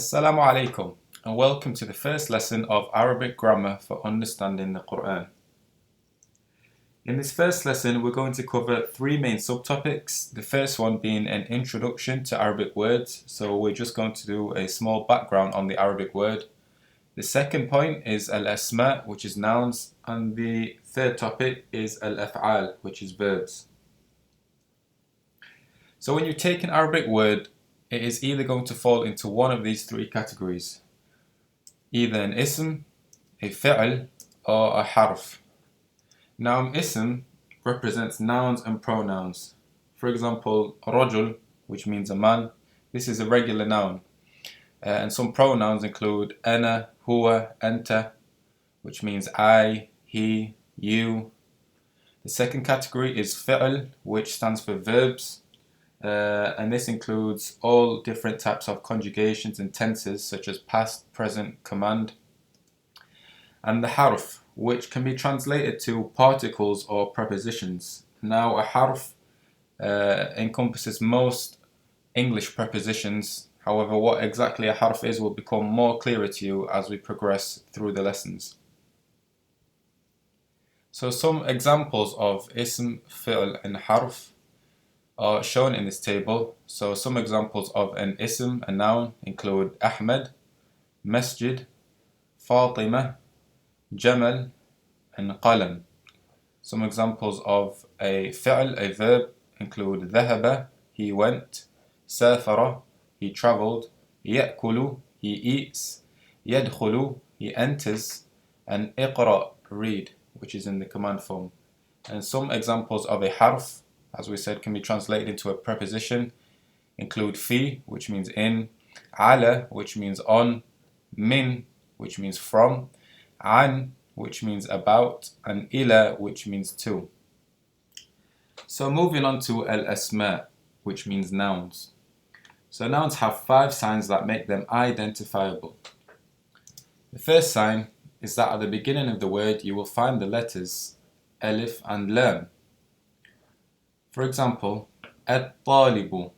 Assalamu alaikum and welcome to the first lesson of Arabic grammar for understanding the Quran. In this first lesson we're going to cover three main subtopics, the first one being an introduction to Arabic words, so we're just going to do a small background on the Arabic word. The second point is al-asma, which is nouns, and the third topic is al-af'al, which is verbs. So when you take an Arabic word, it is either going to fall into one of these three categories, either an ism, a fi'l, or a harf. Now an ism represents nouns and pronouns. For example, rajul, which means a man, this is a regular noun. And some pronouns include ana, huwa, anta, which means I, he, you. The second category is fi'l, which stands for verbs. And this includes all different types of conjugations and tenses such as past, present, command. And the harf, which can be translated to particles or prepositions. Now a harf encompasses most English prepositions. However, what exactly a harf is will become more clearer to you as we progress through the lessons. So some examples of ism, fi'l and harf are shown in this table. So some examples of an ism, a noun, include Ahmed, Masjid, Fatima, Jamal, and Qalam. Some examples of a fi'l, a verb, include ذهب, he went, سافر, he travelled, يأكل, he eats, يدخل, he enters, and اقرأ, read, which is in the command form. And some examples of a harf, as we said, can be translated into a preposition, include fi, which means in, ala, which means on, min, which means from, an, which means about, and ila, which means to. So moving on to al-asma, which means nouns. So nouns have 5 signs that make them identifiable. The first sign is that at the beginning of the word you will find the letters alif and lam. For example, الطالب,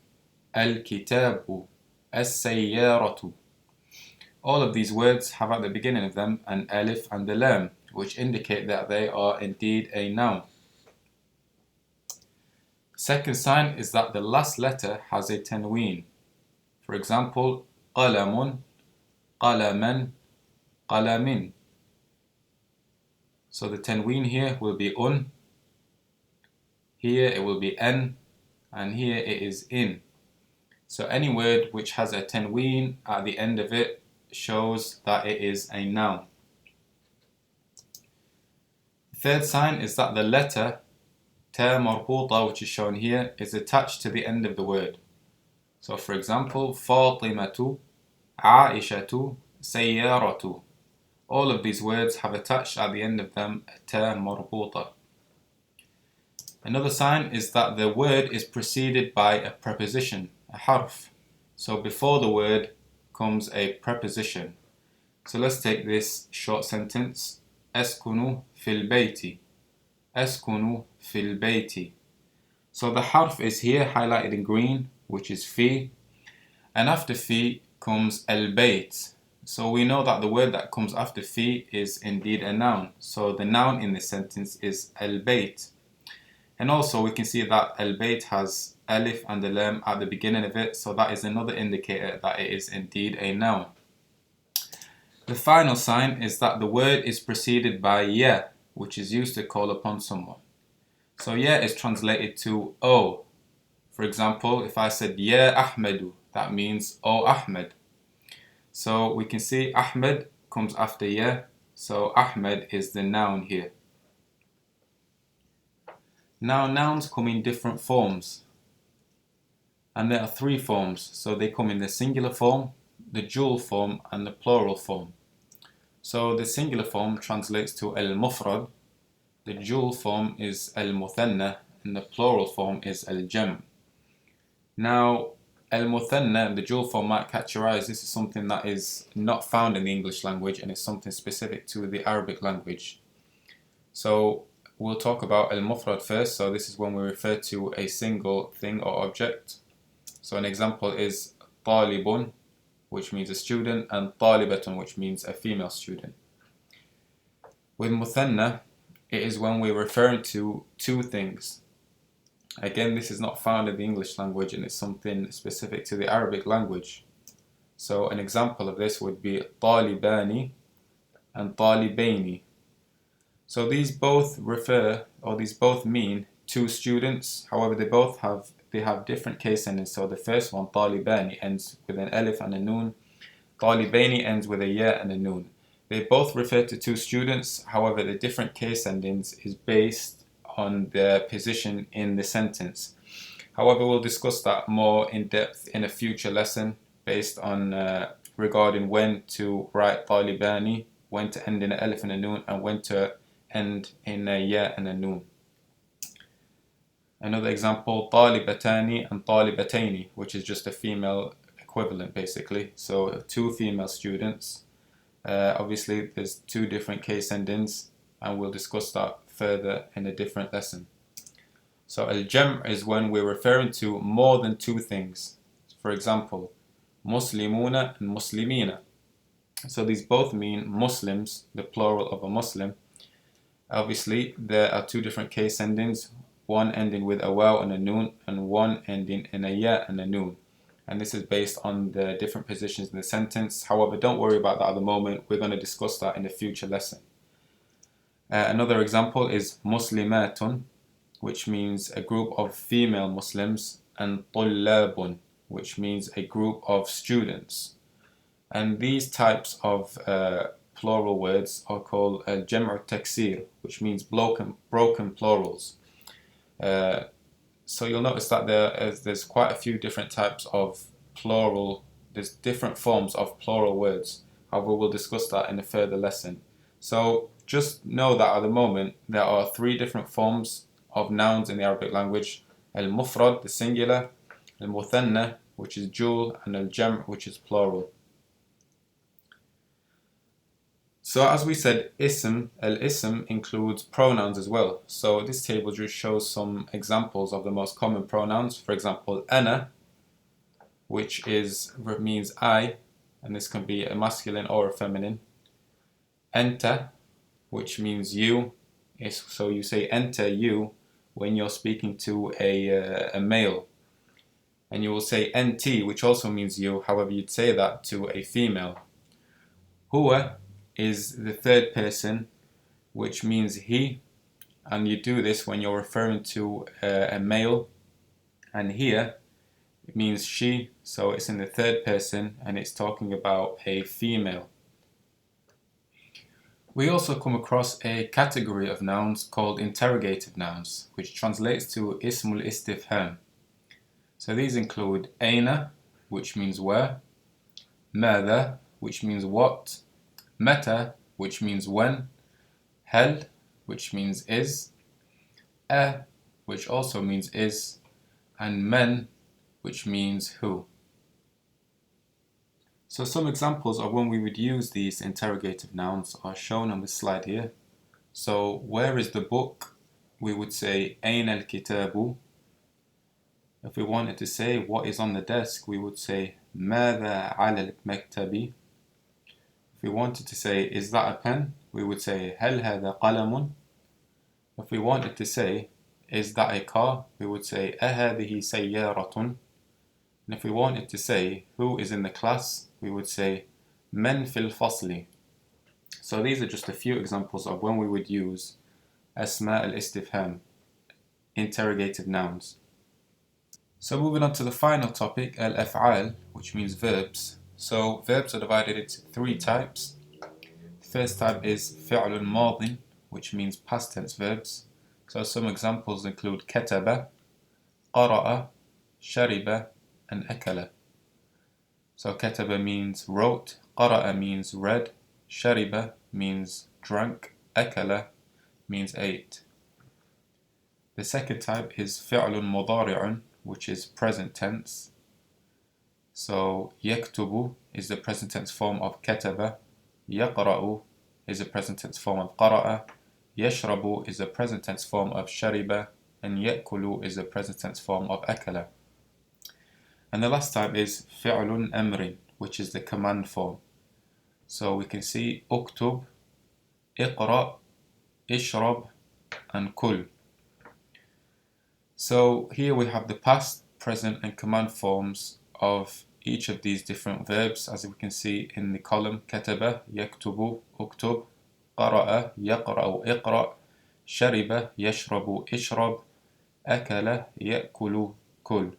الكتاب, السيارة. All of these words have at the beginning of them an alif and a lam, which indicate that they are indeed a noun. Second sign is that the last letter has a tanween. For example, قلم, قلما, قلم. So the tanween here will be un, here it will be n, and here it is in. So any word which has a tanween at the end of it shows that it is a noun. The third sign is that the letter ta marbuta, which is shown here, is attached to the end of the word. So for example, Fatimatu, Aishatu, Sayyaratu. All of these words have attached at the end of them ta marbuta. Another sign is that the word is preceded by a preposition, a harf. So before the word comes a preposition. So let's take this short sentence. Askunu fil bayti. Askunu fil bayti. So the harf is here highlighted in green, which is fi. And after fi comes al-bayt. So we know that the word that comes after fi is indeed a noun. So the noun in this sentence is al-bayt. And also we can see that al-bayt has alif and a lam at the beginning of it, so that is another indicator that it is indeed a noun. The final sign is that the word is preceded by ya, which is used to call upon someone. So ya is translated to O. For example, if I said ya Ahmedu, that means O Ahmed. So we can see Ahmed comes after ya, so Ahmed is the noun here. Now nouns come in different forms, and there are 3 forms. So they come in the singular form, the dual form and the plural form. So the singular form translates to al-mufrad, the dual form is al-muthanna, and the plural form is al-jam. Now al-muthanna, the dual form, might catch your eyes. This is something that is not found in the English language and it's something specific to the Arabic language. So we'll talk about al-mufrad first. So this is when we refer to a single thing or object. So an example is talibun, which means a student, and طالبة, which means a female student. With muthanna, it is when we're referring to two things. Again, this is not found in the English language and it's something specific to the Arabic language. So an example of this would be طالبان and طالبين. So these both mean two students. However, they have different case endings. So the first one, طالبان, ends with an alif and a noon. طالبين ends with a ya and a noon. They both refer to two students. However, the different case endings is based on their position in the sentence. However, we'll discuss that more in depth in a future lesson based on regarding when to write طالباني, when to end in an alif and a noon, and when to end in a ya and a noon. Another example, طالبتان and طالبتين, which is just a female equivalent basically. So two female students. Obviously, there's two different case endings, and we'll discuss that further in a different lesson. So al-jam' is when we're referring to more than two things. For example, muslimuna and muslimina. So these both mean Muslims, the plural of a Muslim. Obviously, there are two different case endings, one ending with a waw and a noon, and one ending in a ya and a noon. And this is based on the different positions in the sentence. However, don't worry about that at the moment. We're going to discuss that in a future lesson. Another example is muslimatun, which means a group of female Muslims, and طلاب, which means a group of students. And these types of plural words are called al-jam' taksir, which means broken plurals. So you'll notice that there's quite a few different types of there's different forms of plural words. However, we'll discuss that in a further lesson. So just know that at the moment there are three different forms of nouns in the Arabic language: al-mufrad, the singular; al-muthanna, which is dual; and al-jam', which is plural. So as we said, al-ism includes pronouns as well. So this table just shows some examples of the most common pronouns. For example, ana, which means I, and this can be a masculine or a feminine. Anta, which means you. So you say anta, you, when you're speaking to a male. And you will say enti, which also means you. However, you'd say that to a female. Huwa is the third person, which means he, and you do this when you're referring to a male. And here it means she, so it's in the third person and it's talking about a female. We also come across a category of nouns called interrogative nouns, which translates to ismul istifham. So these include aina, which means where; mada, which means what; mata, which means when; hal, which means is; a, which also means is; and men, which means who. So some examples of when we would use these interrogative nouns are shown on this slide here. So where is the book? We would say أين الكتاب. If we wanted to say what is on the desk, we would say ماذا على المكتب. If we wanted to say is that a pen, we would say هل هذا قلم. If we wanted to say is that a car, we would say أهذه سيارة. And if we wanted to say who is in the class, we would say من في الفصل. So these are just a few examples of when we would use أسماء الاستفهام, interrogative nouns. So moving on to the final topic, al-af'al, which means verbs. So verbs are divided into three types. The first type is فعل ماض, which means past tense verbs. So some examples include كتب, قرأ, شرب, and أكل. So كتب means wrote, قرأ means read, شرب means drank, أكل means ate. The second type is فعل مضارع, which is present tense. So يكتب is the present tense form of كتب, يقرأ is the present tense form of قرأ, يشرب is the present tense form of شرب, and يأكل is the present tense form of أكل. And the last type is فعل أمر, which is the command form. So we can see اكتب, اقرأ, اشرب, and كل. So here we have the past, present, and command forms of each of these different verbs, as we can see in the column كتب, يكتب, اكتب, قرأ, يقرأ, اقرأ, شرب, يشرب, اشرب, أكل, يأكل, كل.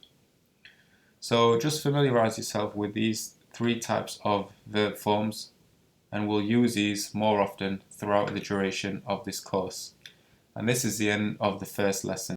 So just familiarize yourself with these three types of verb forms, and we'll use these more often throughout the duration of this course. And this is the end of the first lesson.